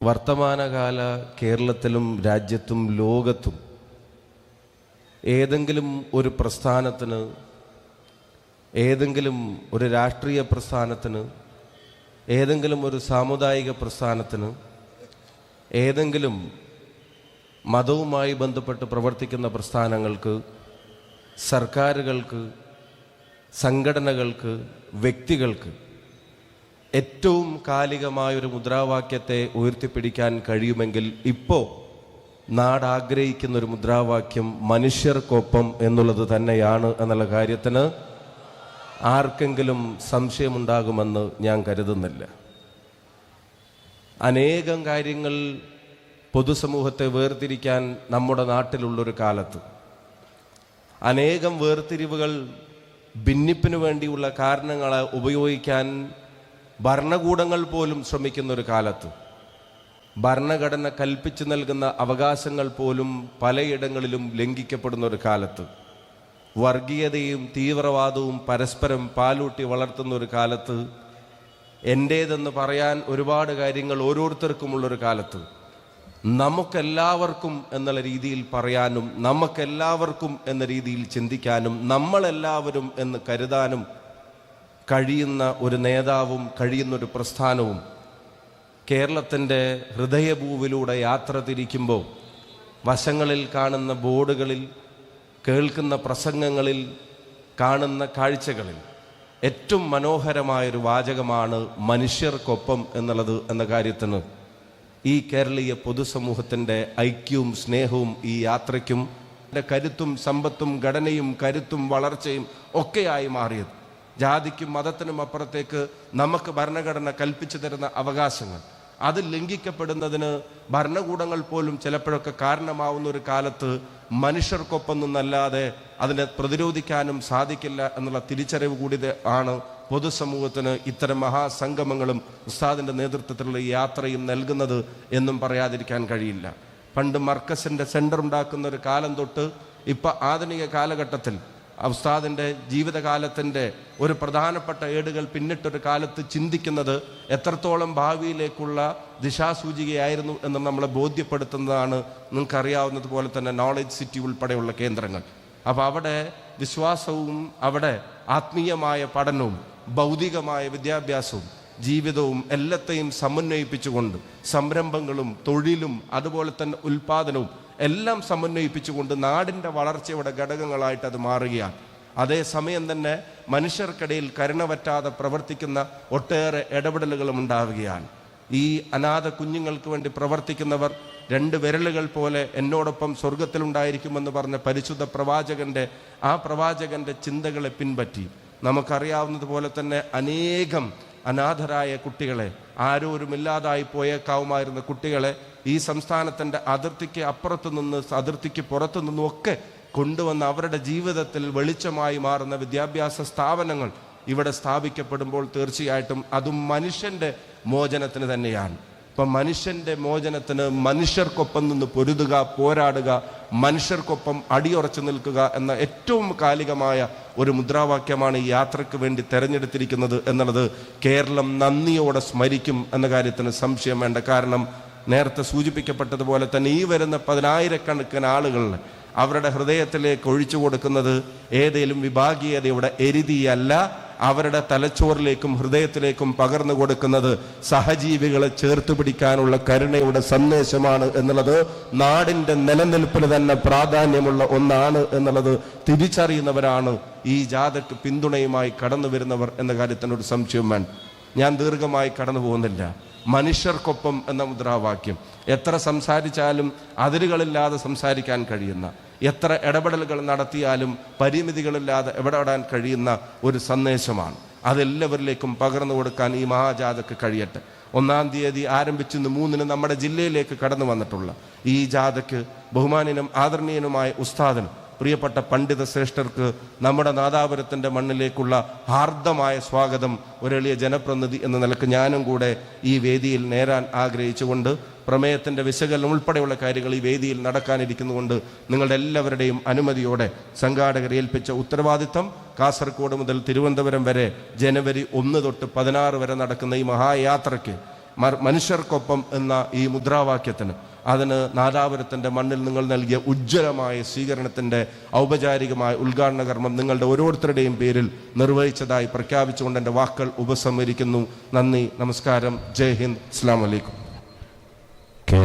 വർത്തമാനകാല കേരളത്തിലും രാജ്യത്തും ലോകത്തും ഏതെങ്കിലും ഒരു പ്രസ്ഥാനത്തിന്, ഏതെങ്കിലും ഒരു രാഷ്ട്രീയ പ്രസ്ഥാനത്തിന്, ഏതെങ്കിലും ഒരു സാമുദായിക പ്രസ്ഥാനത്തിന്, ഏതെങ്കിലും മതവുമായി ബന്ധപ്പെട്ട് പ്രവർത്തിക്കുന്ന പ്രസ്ഥാനങ്ങൾക്ക്, സർക്കാരുകൾക്ക്, സംഘടനകൾക്ക്, വ്യക്തികൾക്ക് ഏറ്റവും കാലികമായൊരു മുദ്രാവാക്യത്തെ ഉയർത്തിപ്പിടിക്കാൻ കഴിയുമെങ്കിൽ ഇപ്പോൾ നാടാഗ്രഹിക്കുന്നൊരു മുദ്രാവാക്യം മനുഷ്യർക്കൊപ്പം എന്നുള്ളത് തന്നെയാണ് എന്നുള്ള കാര്യത്തിന് ആർക്കെങ്കിലും സംശയമുണ്ടാകുമെന്ന് ഞാൻ കരുതുന്നില്ല. അനേകം കാര്യങ്ങൾ പൊതുസമൂഹത്തെ വേർതിരിക്കാൻ നമ്മുടെ നാട്ടിലുള്ളൊരു കാലത്ത്, അനേകം വേർതിരിവുകൾ ഭിന്നിപ്പിനു വേണ്ടിയുള്ള കാരണങ്ങളെ ഉപയോഗിക്കാൻ ഭരണകൂടങ്ങൾ പോലും ശ്രമിക്കുന്നൊരു കാലത്ത്, ഭരണഘടന കൽപ്പിച്ചു നൽകുന്ന അവകാശങ്ങൾ പോലും പലയിടങ്ങളിലും ലംഘിക്കപ്പെടുന്ന ഒരു കാലത്ത്, വർഗീയതയും തീവ്രവാദവും പരസ്പരം പാലൂട്ടി വളർത്തുന്ന ഒരു കാലത്ത്, എൻ്റേതെന്ന് പറയാൻ ഒരുപാട് കാര്യങ്ങൾ ഓരോരുത്തർക്കുമുള്ളൊരു കാലത്ത്, നമുക്കെല്ലാവർക്കും എന്നുള്ള രീതിയിൽ പറയാനും, നമുക്കെല്ലാവർക്കും എന്ന രീതിയിൽ ചിന്തിക്കാനും, നമ്മളെല്ലാവരും എന്ന് കരുതാനും കഴിയുന്ന ഒരു നേതാവും കഴിയുന്നൊരു പ്രസ്ഥാനവും കേരളത്തിൻ്റെ ഹൃദയഭൂവിലൂടെ യാത്ര തിരിക്കുമ്പോൾ വശങ്ങളിൽ കാണുന്ന ബോർഡുകളിൽ, കേൾക്കുന്ന പ്രസംഗങ്ങളിൽ, കാണുന്ന കാഴ്ചകളിൽ ഏറ്റവും മനോഹരമായൊരു വാചകമാണ് മനുഷ്യർക്കൊപ്പം എന്നുള്ളത് എന്ന കാര്യത്തിന് ഈ കേരളീയ പൊതുസമൂഹത്തിൻ്റെ ഐക്യവും സ്നേഹവും ഈ യാത്രയ്ക്കും കരുത്തും സമ്പത്തും ഘടനയും കരുത്തും വളർച്ചയും ഒക്കെയായി മാറിയത്. ജാതിക്കും മതത്തിനും അപ്പുറത്തേക്ക് നമുക്ക് ഭരണഘടന കൽപ്പിച്ചു തരുന്ന അവകാശങ്ങൾ അത് ലംഘിക്കപ്പെടുന്നതിന് ഭരണകൂടങ്ങൾ പോലും ചിലപ്പോഴൊക്കെ കാരണമാവുന്ന ഒരു കാലത്ത് മനുഷ്യർക്കൊപ്പം നിന്നല്ലാതെ അതിനെ പ്രതിരോധിക്കാനും സാധിക്കില്ല എന്നുള്ള തിരിച്ചറിവ് കൂടി ആണ് പൊതുസമൂഹത്തിന് ഇത്തരം മഹാസംഗമങ്ങളും ഉസ്താദിൻ്റെ നേതൃത്വത്തിലുള്ള ഈ യാത്രയും നൽകുന്നത് എന്നും പറയാതിരിക്കാൻ കഴിയില്ല. പണ്ട് മർക്കസിൻ്റെ സെൻറ്റർ ഉണ്ടാക്കുന്ന ഒരു കാലം തൊട്ട് ഇപ്പം ആധുനിക കാലഘട്ടത്തിൽ ഉസ്താദിൻ്റെ ജീവിതകാലത്തിൻ്റെ ഒരു പ്രധാനപ്പെട്ട ഏടുകൾ പിന്നിട്ടൊരു കാലത്ത് ചിന്തിക്കുന്നത് എത്രത്തോളം ഭാവിയിലേക്കുള്ള ദിശാസൂചികയായിരുന്നു എന്ന് നമ്മളെ ബോധ്യപ്പെടുത്തുന്നതാണ്. നിങ്ങൾക്കറിയാവുന്നതുപോലെ തന്നെ നോളജ് സിറ്റി ഉൾപ്പെടെയുള്ള കേന്ദ്രങ്ങൾ. അപ്പോൾ അവിടെ വിശ്വാസവും അവിടെ ആത്മീയമായ പഠനവും ഭൗതികമായ വിദ്യാഭ്യാസവും ജീവിതവും എല്ലാത്തെയും സമന്വയിപ്പിച്ചുകൊണ്ട് സംരംഭങ്ങളും തൊഴിലും അതുപോലെ തന്നെ ഉൽപാദനവും എല്ലാം സമന്വയിപ്പിച്ചുകൊണ്ട് നാടിൻ്റെ വളർച്ചയുടെ ഘടകങ്ങളായിട്ട് അത് മാറുകയാണ്. അതേസമയം തന്നെ മനുഷ്യർക്കിടയിൽ കരുണ പറ്റാതെ പ്രവർത്തിക്കുന്ന ഒട്ടേറെ ഇടപെടലുകളും ഉണ്ടാവുകയാണ്. ഈ അനാഥ കുഞ്ഞുങ്ങൾക്ക് വേണ്ടി പ്രവർത്തിക്കുന്നവർ 2 വിരലുകൾ പോലെ എന്നോടൊപ്പം സ്വർഗത്തിലുണ്ടായിരിക്കുമെന്ന് പറഞ്ഞ പരിശുദ്ധ പ്രവാചകന്റെ ചിന്തകളെ പിൻപറ്റി നമുക്കറിയാവുന്നതുപോലെ തന്നെ അനേകം അനാഥരായ കുട്ടികളെ, ആരോരുമില്ലാതായി പോയേക്കാവുമായിരുന്ന കുട്ടികളെ ഈ സംസ്ഥാനത്തിൻ്റെ അതിർത്തിക്ക് അപ്പുറത്തു നിന്ന്, അതിർത്തിക്ക് പുറത്തു നിന്നും ഒക്കെ കൊണ്ടുവന്ന് അവരുടെ ജീവിതത്തിൽ വെളിച്ചമായി മാറുന്ന വിദ്യാഭ്യാസ സ്ഥാപനങ്ങൾ ഇവിടെ സ്ഥാപിക്കപ്പെടുമ്പോൾ തീർച്ചയായിട്ടും അതും മനുഷ്യൻ്റെ മോചനത്തിന് തന്നെയാണ്. ഇപ്പം മനുഷ്യൻ്റെ മോചനത്തിന് മനുഷ്യർക്കൊപ്പം നിന്ന് പൊരുതുക, പോരാടുക, മനുഷ്യർക്കൊപ്പം അടിയുറച്ചു നിൽക്കുക എന്ന ഏറ്റവും കാലികമായ ഒരു മുദ്രാവാക്യമാണ് ഈ യാത്രയ്ക്ക് വേണ്ടി തിരഞ്ഞെടുത്തിരിക്കുന്നത് എന്നുള്ളത് കേരളം നന്ദിയോടെ സ്മരിക്കും എന്ന കാര്യത്തിന് സംശയം വേണ്ട. കാരണം നേരത്തെ സൂചിപ്പിക്കപ്പെട്ടതുപോലെ തന്നെ ഈ വരുന്ന 10,000-കണക്കിന് ആളുകൾ അവരുടെ ഹൃദയത്തിലേക്ക് ഒഴിച്ചു കൊടുക്കുന്നത് ഏതെങ്കിലും വിഭാഗീയതയുടെ എരുതിയല്ല, അവരുടെ തലച്ചോറിലേക്കും ഹൃദയത്തിലേക്കും പകർന്നു കൊടുക്കുന്നത് സഹജീവികളെ ചേർത്ത് പിടിക്കാനുള്ള കരുണയുടെ സന്ദേശമാണ് എന്നുള്ളത് നാടിൻ്റെ നിലനിൽപ്പിന് തന്നെ പ്രാധാന്യമുള്ള ഒന്നാണ് എന്നുള്ളത് തിരിച്ചറിയുന്നവരാണ് ഈ ജാഥയ്ക്ക് പിന്തുണയുമായി കടന്നു വരുന്നവർ എന്ന കാര്യത്തിനൊരു സംശയം വേണ്ട. ഞാൻ ദീർഘമായി കടന്നു പോകുന്നില്ല. മനുഷ്യർക്കൊപ്പം എന്ന മുദ്രാവാക്യം എത്ര സംസാരിച്ചാലും അതിരുകളില്ലാതെ സംസാരിക്കാൻ കഴിയുന്ന, എത്ര ഇടപെടലുകൾ നടത്തിയാലും പരിമിതികളില്ലാതെ ഇടപെടാൻ കഴിയുന്ന ഒരു സന്ദേശമാണ്. അതെല്ലാവരിലേക്കും പകർന്നു കൊടുക്കാൻ ഈ മഹാജാഥയ്ക്ക് കഴിയട്ടെ. 1-ാം തീയതി ആരംഭിച്ച് 3-ന് നമ്മുടെ ജില്ലയിലേക്ക് കടന്നു വന്നിട്ടുള്ള ഈ ജാഥയ്ക്ക് ബഹുമാന്യനും ആദരണീയനുമായ ഉസ്താദിനും പ്രിയപ്പെട്ട പണ്ഡിത ശ്രേഷ്ഠർക്ക് നമ്മുടെ നാദാപുരത്തിൻ്റെ മണ്ണിലേക്കുള്ള ഹാർദമായ സ്വാഗതം ഒരു എളിയ ജനപ്രതിനിധി എന്ന നിലക്ക് ഞാനും കൂടെ ഈ വേദിയിൽ നേരാൻ ആഗ്രഹിച്ചുകൊണ്ട് പ്രമേയത്തിൻ്റെ വിശകലനം ഉൾപ്പെടെയുള്ള കാര്യങ്ങൾ ഈ വേദിയിൽ നടക്കാനിരിക്കുന്നുകൊണ്ട് നിങ്ങളുടെ എല്ലാവരുടെയും അനുമതിയോടെ സംഘാടകരെ ഏൽപ്പിച്ച ഉത്തരവാദിത്തം കാസർഗോഡ് മുതൽ തിരുവനന്തപുരം വരെ ജനുവരി 1 തൊട്ട് 16 വരെ നടക്കുന്ന ഈ മഹായാത്രയ്ക്ക് മനുഷ്യർക്കൊപ്പം എന്ന ഈ മുദ്രാവാക്യത്തിന്, അതിന് നാദാപുരത്തിൻ്റെ മണ്ണിൽ നിങ്ങൾ നൽകിയ ഉജ്ജ്വലമായ സ്വീകരണത്തിൻ്റെ ഔപചാരികമായ ഉദ്ഘാടന കർമ്മം നിങ്ങളുടെ ഓരോരുത്തരുടെയും പേരിൽ നിർവഹിച്ചതായി പ്രഖ്യാപിച്ചുകൊണ്ട് എൻ്റെ വാക്കുകൾ ഉപസംഹരിക്കുന്നു. നന്ദി, നമസ്കാരം, ജയ് ഹിന്ദ്, അസ്സലാമു അലൈക്കും.